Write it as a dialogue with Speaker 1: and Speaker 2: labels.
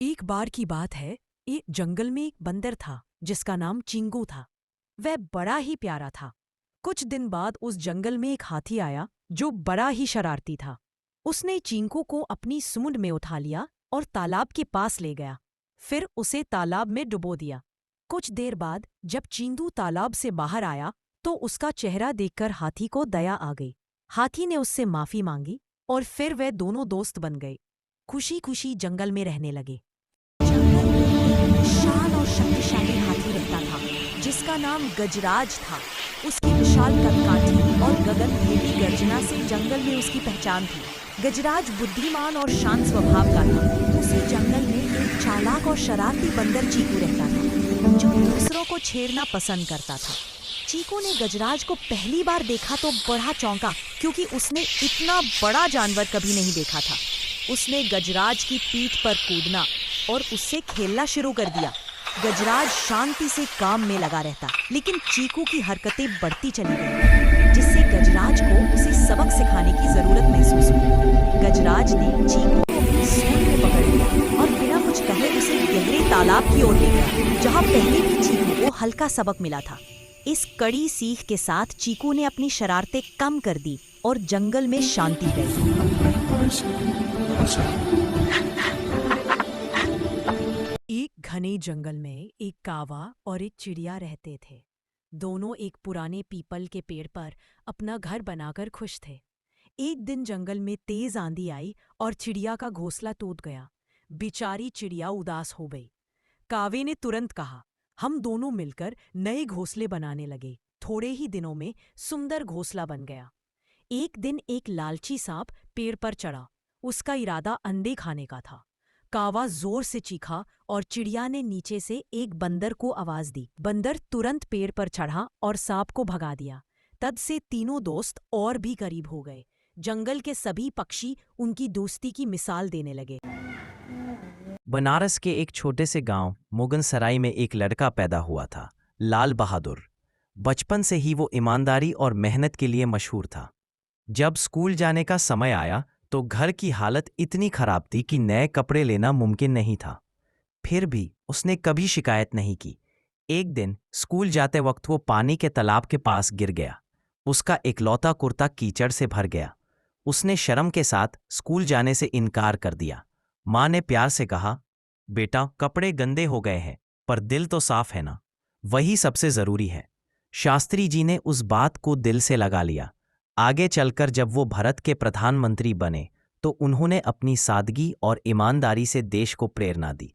Speaker 1: एक बार की बात है। एक जंगल में एक बंदर था जिसका नाम चिंगू था। वह बड़ा ही प्यारा था। कुछ दिन बाद उस जंगल में एक हाथी आया जो बड़ा ही शरारती था। उसने चिंकू को अपनी सूंड में उठा लिया और तालाब के पास ले गया। फिर उसे तालाब में डुबो दिया। कुछ देर बाद जब चिंदू तालाब से बाहर आया तो उसका चेहरा देखकर हाथी को दया आ गई। हाथी ने उससे माफी मांगी और फिर वे दोनों दोस्त बन गए। खुशी खुशी जंगल में रहने लगे। जंगल में एक विशाल और शक्तिशाली हाथी रहता था जिसका नाम गजराज था। उसकी विशाल कदकाठी और गगनभेदी गर्जना से जंगल में उसकी पहचान थी। गजराज बुद्धिमान और शांत स्वभाव का था। उसी जंगल में एक चालाक और शरारती बंदर चीकू रहता था जो दूसरों को छेड़ना पसंद करता था। चीकू ने गजराज को पहली बार देखा तो बड़ा चौंका क्योंकि उसने इतना बड़ा जानवर कभी नहीं देखा था। उसने गजराज की पीठ पर कूदना और उससे खेलना शुरू कर दिया। गजराज शांति से काम में लगा रहता, लेकिन चीकू की हरकतें बढ़ती चली गईं, जिससे गजराज को उसे सबक सिखाने की जरूरत महसूस हुई। गजराज ने चीकू को अपनी सूंड में पकड़ लिया और बिना कुछ कहे उसे गहरे तालाब की ओर ले गया, जहाँ पहले भी चीकू को हल्का सबक मिला था। इस कड़ी सीख के साथ चीकू ने अपनी शरारतें कम कर दी और जंगल में शांति रही। एक घने जंगल में एक कावा और एक चिड़िया रहते थे। दोनों एक पुराने पीपल के पेड़ पर अपना घर बनाकर खुश थे। एक दिन जंगल में तेज आंधी आई और चिड़िया का घोंसला टूट गया। बेचारी चिड़िया उदास हो गई। कावे ने तुरंत कहा, हम दोनों मिलकर नए घोंसले बनाने लगे। थोड़े ही दिनों में सुंदर घोंसला बन गया। एक दिन एक लालची सांप पेड़ पर चढ़ा। उसका इरादा अंडे खाने का था। कावा जोर से चीखा और चिड़िया ने नीचे से एक बंदर को आवाज दी। बंदर तुरंत पेड़ पर चढ़ा और सांप को भगा दिया। तब से तीनों दोस्त और भी करीब हो गए। जंगल के सभी पक्षी उनकी दोस्ती की मिसाल देने लगे।
Speaker 2: बनारस के एक छोटे से गांव मुगनसराय में एक लड़का पैदा हुआ था, लाल बहादुर। बचपन से ही वो ईमानदारी और मेहनत के लिए मशहूर था। जब स्कूल जाने का समय आया तो घर की हालत इतनी खराब थी कि नए कपड़े लेना मुमकिन नहीं था। फिर भी उसने कभी शिकायत नहीं की। एक दिन स्कूल जाते वक्त वो पानी के तालाब के पास गिर गया। उसका इकलौता कुर्ता कीचड़ से भर गया। उसने शर्म के साथ स्कूल जाने से इनकार कर दिया। माँ ने प्यार से कहा, बेटा कपड़े गंदे हो गए हैं पर दिल तो साफ है ना, वही सबसे जरूरी है। शास्त्री जी ने उस बात को दिल से लगा लिया। आगे चलकर जब वो भारत के प्रधानमंत्री बने तो उन्होंने अपनी सादगी और ईमानदारी से देश को प्रेरणा दी।